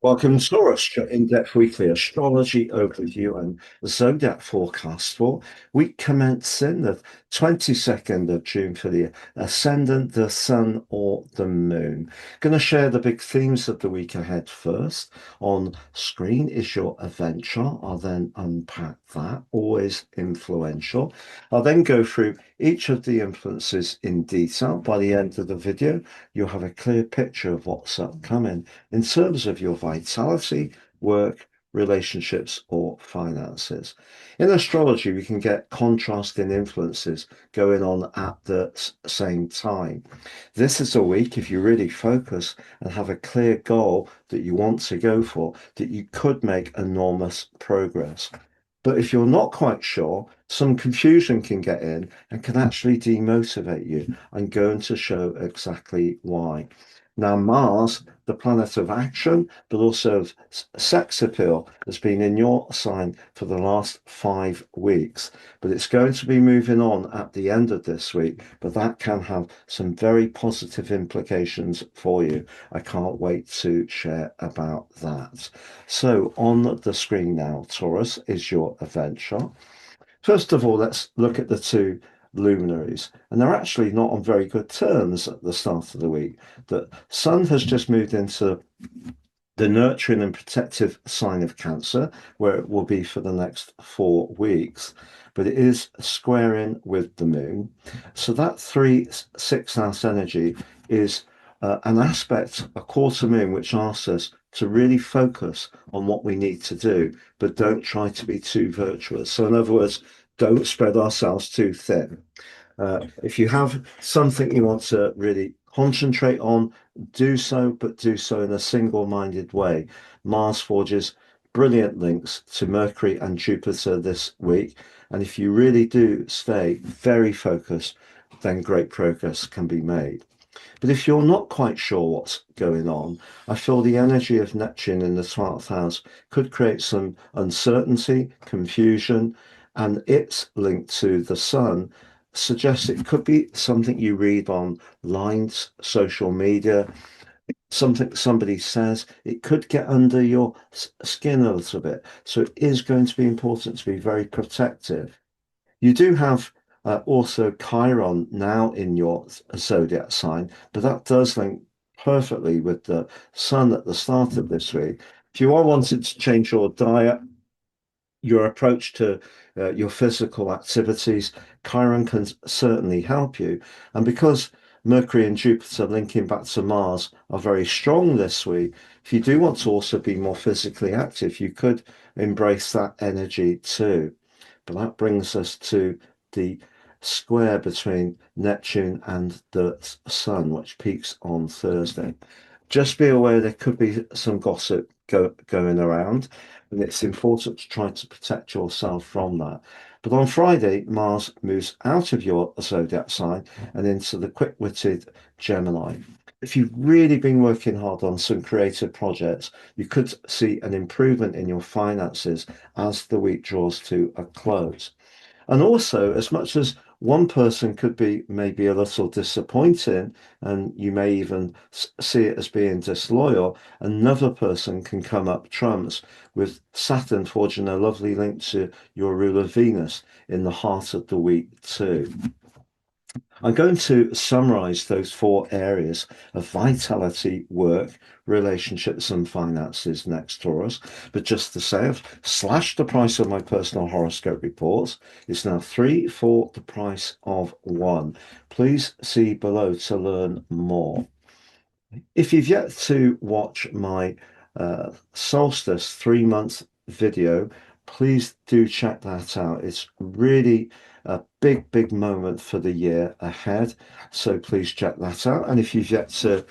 Welcome, Taurus, your in-depth weekly astrology overview and zodiac forecast for week commencing the 22nd of June for the ascendant, the sun, or the moon. Going to share the big themes of the week ahead first. On screen is your adventure. I'll then unpack that, always influential. I'll then go through each of the influences in detail. By the end of the video, you'll have a clear picture of what's upcoming in terms of your vitality, work, relationships, or finances. In astrology, we can get contrasting influences going on at the same time. This is a week, if you really focus and have a clear goal that you want to go for, that you could make enormous progress. But if you're not quite sure, some confusion can get in and can actually demotivate you. I'm going to show exactly why. Now, Mars, the planet of action, but also of sex appeal, has been in your sign for the last 5 weeks. But it's going to be moving on at the end of this week, but that can have some very positive implications for you. I can't wait to share about that. So, on the screen now, Taurus, is your adventure. First of all, let's look at the two luminaries. And they're actually not on very good terms at the start of the week. The Sun has just moved into the nurturing and protective sign of Cancer, where it will be for the next 4 weeks. But it is squaring with the Moon. So that 3 6 house energy is an aspect, a quarter moon, which asks us to really focus on what we need to do, but don't try to be too virtuous. So, in other words, don't spread ourselves too thin. If you have something you want to really concentrate on, do so, but do so in a single-minded way. Mars forges brilliant links to Mercury and Jupiter this week. And if you really do stay very focused, then great progress can be made. But if you're not quite sure what's going on, I feel the energy of Neptune in the 12th house could create some uncertainty, confusion, and its link to the sun suggests it could be something you read on lines, social media, something somebody says. It could get under your skin a little bit. So it is going to be important to be very protective. You do have also Chiron now in your zodiac sign, but that does link perfectly with the sun at the start of this week. If you are wanting to change your diet, your approach to your physical activities, Chiron can certainly help you. And because Mercury and Jupiter linking back to Mars are very strong this week, if you do want to also be more physically active, you could embrace that energy too. But that brings us to the square between Neptune and the Sun, which peaks on Thursday. Just be aware there could be some gossip going around, and it's important to try to protect yourself from that. But on Friday, Mars moves out of your zodiac sign and into the quick-witted Gemini. If you've really been working hard on some creative projects, you could see an improvement in your finances as the week draws to a close. And also, as much as one person could be maybe a little disappointing, and you may even see it as being disloyal, another person can come up trumps with Saturn forging a lovely link to your ruler Venus in the heart of the week, too. I'm going to summarize those 4 areas of vitality, work, relationships, and finances next, Taurus. But just to say, I've slashed the price of my personal horoscope reports. It's now 3 for the price of 1. Please see below to learn more. If you've yet to watch my solstice 3 month video, please do check that out. It's really a big moment for the year ahead. So please check that out. And if you've yet to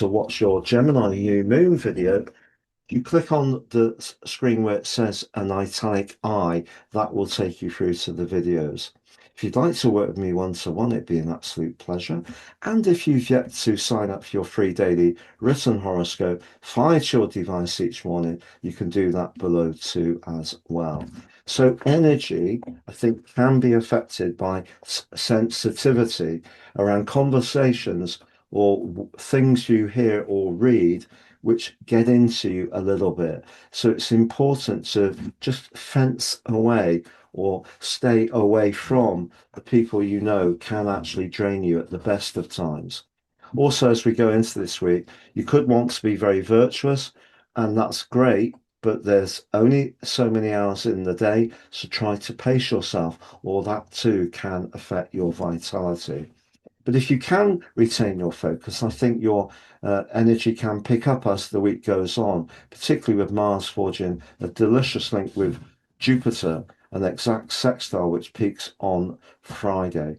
watch your Gemini new moon video, if you click on the screen where it says an italic I, that will take you through to the videos. If you'd like to work with me one-to-one, it'd be an absolute pleasure. And if you've yet to sign up for your free daily written horoscope, fired to your device each morning, you can do that below too as well. So energy, I think, can be affected by sensitivity around conversations or things you hear or read which get into you a little bit. So it's important to just fence away or stay away from the people you know can actually drain you at the best of times. Also, as we go into this week, you could want to be very virtuous, and that's great, but there's only so many hours in the day, so try to pace yourself, or that too can affect your vitality. But if you can retain your focus, I think your energy can pick up as the week goes on, particularly with Mars forging a delicious link with Jupiter, an exact sextile which peaks on Friday.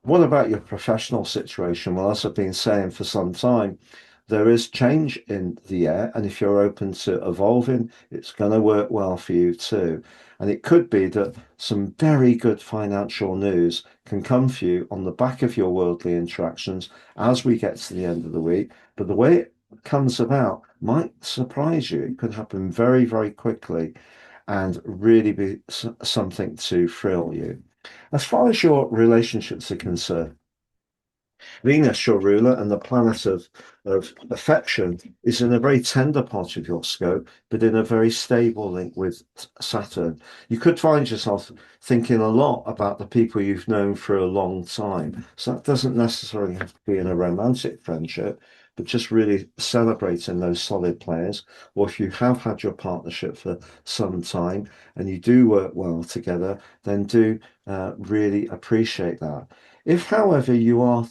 What about your professional situation? Well, as I've been saying for some time, there is change in the air, and if you're open to evolving, it's going to work well for you too. And it could be that some very good financial news can come for you on the back of your worldly interactions as we get to the end of the week. But the way it comes about might surprise you. It could happen very, very quickly and really be something to thrill you. As far as your relationships are concerned, Venus, your ruler, and the planet of affection, is in a very tender part of your scope, but in a very stable link with Saturn. You could find yourself thinking a lot about the people you've known for a long time. So that doesn't necessarily have to be in a romantic friendship, but just really celebrating those solid players. Or if you have had your partnership for some time and you do work well together, then do really appreciate that. If, however, you are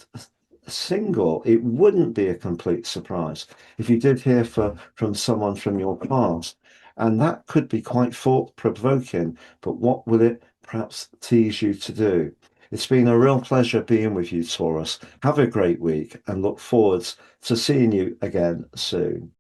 single, it wouldn't be a complete surprise if you did hear from someone from your past. And that could be quite thought provoking, but what will it perhaps tease you to do? It's been a real pleasure being with you, Taurus. Have a great week and look forward to seeing you again soon.